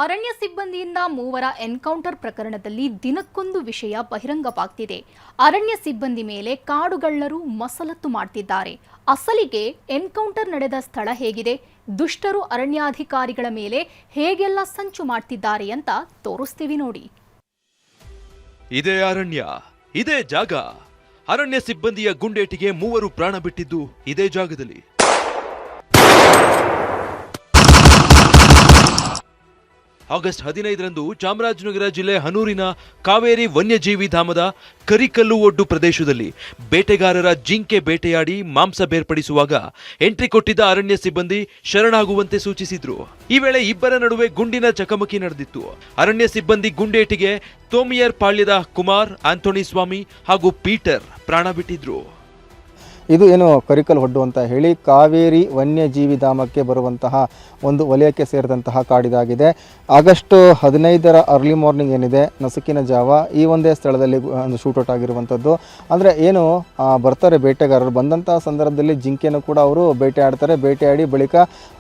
ಅರಣ್ಯ ಸಿಬ್ಬಂದಿಯಿಂದ ಮೂವರ ಎನ್ಕೌಂಟರ್ ಪ್ರಕರಣದಲ್ಲಿ ದಿನಕ್ಕೊಂದು ವಿಷಯ ಬಹಿರಂಗವಾಗ್ತಿದೆ. ಅರಣ್ಯ ಸಿಬ್ಬಂದಿ ಮೇಲೆ ಕಾಡುಗಳ್ಳರು ಮಸಲತ್ತು ಮಾಡ್ತಿದ್ದಾರೆ. ಅಸಲಿಗೆ ಎನ್ಕೌಂಟರ್ ನಡೆದ ಸ್ಥಳ ಹೇಗಿದೆ, ದುಷ್ಟರು ಅರಣ್ಯಾಧಿಕಾರಿಗಳ ಮೇಲೆ ಹೇಗೆಲ್ಲ ಸಂಚು ಮಾಡ್ತಿದ್ದಾರೆ ಅಂತ ತೋರಿಸ್ತೀವಿ ನೋಡಿ. ಇದೇ ಅರಣ್ಯ, ಇದೇ ಜಾಗ. ಅರಣ್ಯ ಸಿಬ್ಬಂದಿಯ ಗುಂಡೇಟಿಗೆ ಮೂವರು ಪ್ರಾಣ ಬಿಟ್ಟಿದ್ದು ಇದೇ ಜಾಗದಲ್ಲಿ. ಆಗಸ್ಟ್ 15ರಂದು ಚಾಮರಾಜನಗರ ಜಿಲ್ಲೆ ಹನೂರಿನ ಕಾವೇರಿ ವನ್ಯಜೀವಿ ಧಾಮದ ಕರಿಕಲ್ಲು ಒಡ್ಡು ಪ್ರದೇಶದಲ್ಲಿ ಬೇಟೆಗಾರರ ಜಿಂಕೆ ಬೇಟೆಯಾಡಿ ಮಾಂಸ ಬೇರ್ಪಡಿಸುವಾಗ ಎಂಟ್ರಿ ಕೊಟ್ಟಿದ್ದ ಅರಣ್ಯ ಸಿಬ್ಬಂದಿ ಶರಣಾಗುವಂತೆ ಸೂಚಿಸಿದ್ರು. ಈ ವೇಳೆ ಇಬ್ಬರ ನಡುವೆ ಗುಂಡಿನ ಚಕಮಕಿ ನಡೆದಿತ್ತು. ಅರಣ್ಯ ಸಿಬ್ಬಂದಿ ಗುಂಡೇಟಿಗೆ ತೋಮಿಯರ್ ಪಾಳ್ಯದ ಕುಮಾರ್, ಆಂಥೋನಿ ಸ್ವಾಮಿ ಹಾಗೂ ಪೀಟರ್ ಪ್ರಾಣ ಬಿಟ್ಟಿದ್ರು. ಇದು ಏನು ಕರಿಕಲ್ ಒಡ್ಡು ಅಂತ ಹೇಳಿ ಕಾವೇರಿ ವನ್ಯಜೀವಿ ಧಾಮಕ್ಕೆ ಬರುವಂತಹ ಒಂದು ವಲಯಕ್ಕೆ ಸೇರಿದಂತಹ ಕಾಡಿದಾಗಿದೆ. ಆಗಸ್ಟ್ 15ರ ಅರ್ಲಿ ಮಾರ್ನಿಂಗ್ ಏನಿದೆ, ನಸುಕಿನ ಜಾವ ಈ ಒಂದೇ ಸ್ಥಳದಲ್ಲಿ ಒಂದು ಶೂಟೌಟ್ ಆಗಿರುವಂಥದ್ದು. ಅಂದರೆ ಏನು ಬರ್ತಾರೆ ಬೇಟೆಗಾರರು, ಬಂದಂತಹ ಸಂದರ್ಭದಲ್ಲಿ ಜಿಂಕೆಯನ್ನು ಕೂಡ ಅವರು ಬೇಟೆಯಾಡ್ತಾರೆ. ಬೇಟೆಯಾಡಿ ಬಳಿಕ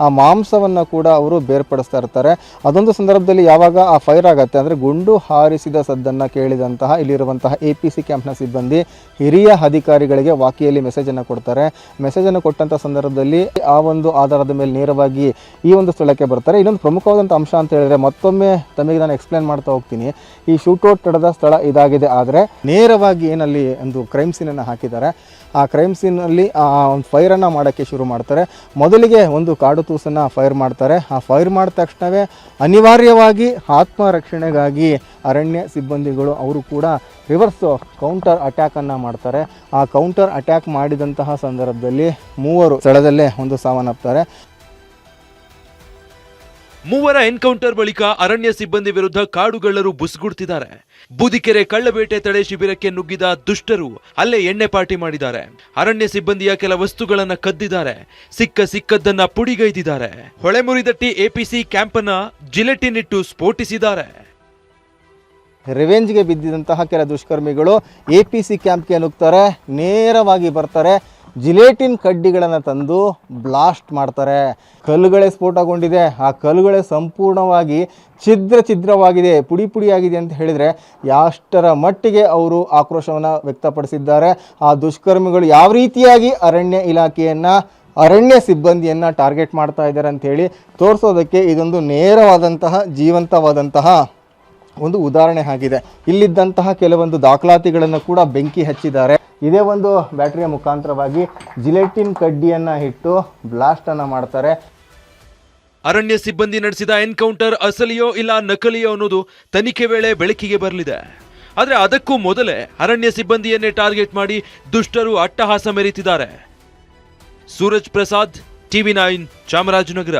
ಆ ಮಾಂಸವನ್ನು ಕೂಡ ಅವರು ಬೇರ್ಪಡಿಸ್ತಾ ಇರ್ತಾರೆ. ಅದೊಂದು ಸಂದರ್ಭದಲ್ಲಿ ಯಾವಾಗ ಆ ಫೈರ್ ಆಗುತ್ತೆ, ಅಂದರೆ ಗುಂಡು ಹಾರಿಸಿದ ಸದ್ದನ್ನು ಕೇಳಿದಂತಹ ಇಲ್ಲಿರುವಂತಹ APC ಕ್ಯಾಂಪ್ನ ಸಿಬ್ಬಂದಿ ಹಿರಿಯ ಅಧಿಕಾರಿಗಳಿಗೆ ವಾಕಿಯಲ್ಲಿ ಮೆಸೇಜ್ ಕೊಡ್ತಾರೆ. ಮೆಸೇಜ್ ಅನ್ನು ಕೊಟ್ಟಂತ ಸಂದರ್ಭದಲ್ಲಿ ಆ ಒಂದು ಆಧಾರದ ಮೇಲೆ ನೇರವಾಗಿ ಈ ಒಂದು ಸ್ಥಳಕ್ಕೆ ಬರ್ತಾರೆ. ಇನ್ನೊಂದು ಪ್ರಮುಖವಾದಂಥ ಅಂಶ ಅಂತ ಹೇಳಿದ್ರೆ, ಮತ್ತೊಮ್ಮೆ ತಮಗೆ ನಾನು ಎಕ್ಸ್ಪ್ಲೇನ್ ಮಾಡ್ತಾ ಹೋಗ್ತೀನಿ. ಈ ಶೂಟೌಟ್ ನಡೆದ ಸ್ಥಳ ಇದಾಗಿದೆ, ಆದರೆ ನೇರವಾಗಿ ಏನಲ್ಲಿ ಒಂದು ಕ್ರೈಮ್ ಸೀನ್ ಅನ್ನು ಹಾಕಿದ್ದಾರೆ. ಆ ಕ್ರೈಮ್ ಸೀನಲ್ಲಿ ಒಂದು ಫೈರನ್ನು ಮಾಡೋಕ್ಕೆ ಶುರು ಮಾಡ್ತಾರೆ. ಮೊದಲಿಗೆ ಒಂದು ಕಾಡು ತೂಸನ್ನು ಫೈರ್ ಮಾಡ್ತಾರೆ. ಆ ಫೈರ್ ಮಾಡಿದ ತಕ್ಷಣವೇ ಅನಿವಾರ್ಯವಾಗಿ ಆತ್ಮರಕ್ಷಣೆಗಾಗಿ ಅರಣ್ಯ ಸಿಬ್ಬಂದಿಗಳು ಅವರು ಕೂಡ ರಿವರ್ಸ್ ಕೌಂಟರ್ ಅಟ್ಯಾಕನ್ನು ಮಾಡ್ತಾರೆ. ಆ ಕೌಂಟರ್ ಅಟ್ಯಾಕ್ ಮಾಡಿದಂತಹ ಸಂದರ್ಭದಲ್ಲಿ ಮೂವರು ಸ್ಥಳದಲ್ಲೇ ಒಂದು ಸಾವನ್ನಪ್ತಾರೆ. ಮೂವರ ಎನ್ಕೌಂಟರ್ ಬಳಿಕ ಅರಣ್ಯ ಸಿಬ್ಬಂದಿ ವಿರುದ್ಧ ಕಾಡುಗಳ್ಳರು ಬುಸ್ಗುಡ್ತಿದ್ದಾರೆ. ಬೂದಿಕೆರೆ ಕಳ್ಳಬೇಟೆ ತಡೆ ಶಿಬಿರಕ್ಕೆ ನುಗ್ಗಿದ ದುಷ್ಟರು ಅಲ್ಲೇ ಎಣ್ಣೆ ಪಾರ್ಟಿ ಮಾಡಿದ್ದಾರೆ. ಅರಣ್ಯ ಸಿಬ್ಬಂದಿಯ ಕೆಲ ವಸ್ತುಗಳನ್ನ ಕದ್ದಿದ್ದಾರೆ. ಸಿಕ್ಕದ್ದನ್ನ ಪುಡಿಗೈದಿದ್ದಾರೆ. ಹೊಳೆಮುರಿದಟ್ಟಿ APC ಕ್ಯಾಂಪ್ ಅನ್ನ ಜಿಲೆಟಿನ್ ಇಟ್ಟು ಸ್ಫೋಟಿಸಿದ್ದಾರೆ. ರಿವೆಂಜ್ಗೆ ಬಿದ್ದಿದಂತಹ ಕೆಲ ದುಷ್ಕರ್ಮಿಗಳು APC ಕ್ಯಾಂಪ್ಗೆ ನುಗ್ತಾರೆ. ನೇರವಾಗಿ ಬರ್ತಾರೆ, ಜಿಲೇಟಿನ್ ಕಡ್ಡಿಗಳನ್ನು ತಂದು ಬ್ಲಾಸ್ಟ್ ಮಾಡ್ತಾರೆ. ಕಲ್ಲುಗಳೇ ಸ್ಫೋಟಗೊಂಡಿದೆ. ಆ ಕಲ್ಲುಗಳೇ ಸಂಪೂರ್ಣವಾಗಿ ಛಿದ್ರವಾಗಿದೆ, ಪುಡಿಯಾಗಿದೆ ಅಂತ ಹೇಳಿದರೆ ಯಾಷ್ಟರ ಮಟ್ಟಿಗೆ ಅವರು ಆಕ್ರೋಶವನ್ನು ವ್ಯಕ್ತಪಡಿಸಿದ್ದಾರೆ. ಆ ದುಷ್ಕರ್ಮಿಗಳು ಯಾವ ರೀತಿಯಾಗಿ ಅರಣ್ಯ ಇಲಾಖೆಯನ್ನು, ಅರಣ್ಯ ಸಿಬ್ಬಂದಿಯನ್ನು ಟಾರ್ಗೆಟ್ ಮಾಡ್ತಾ ಇದ್ದಾರೆ ಅಂಥೇಳಿ ತೋರಿಸೋದಕ್ಕೆ ಇದೊಂದು ನೇರವಾದಂತಹ ಜೀವಂತವಾದಂತಹ ಒಂದು ಉದಾಹರಣೆ ಆಗಿದೆ. ಇಲ್ಲಿದ್ದಂತಹ ಕೆಲವೊಂದು ದಾಖಲಾತಿಗಳನ್ನು ಕೂಡ ಬೆಂಕಿ ಹಚ್ಚಿದ್ದಾರೆ. ಇದೇ ಒಂದು ಬ್ಯಾಟರಿಯ ಮುಖಾಂತರವಾಗಿ ಜಿಲೆಟಿನ್ ಕಡ್ಡಿಯನ್ನು ಇಟ್ಟು ಬ್ಲಾಸ್ಟನ್ನು ಮಾಡ್ತಾರೆ. ಅರಣ್ಯ ಸಿಬ್ಬಂದಿ ನಡೆಸಿದ ಎನ್ಕೌಂಟರ್ ಅಸಲಿಯೋ ಇಲ್ಲ ನಕಲಿಯೋ ಅನ್ನೋದು ತನಿಖೆ ವೇಳೆ ಬೆಳಕಿಗೆ ಬರಲಿದೆ. ಆದರೆ ಅದಕ್ಕೂ ಮೊದಲೇ ಅರಣ್ಯ ಸಿಬ್ಬಂದಿಯನ್ನೇ ಟಾರ್ಗೆಟ್ ಮಾಡಿ ದುಷ್ಟರು ಅಟ್ಟಹಾಸ ಮೆರೆತಿದ್ದಾರೆ. ಸೂರಜ್ ಪ್ರಸಾದ್, TV9 ಚಾಮರಾಜನಗರ.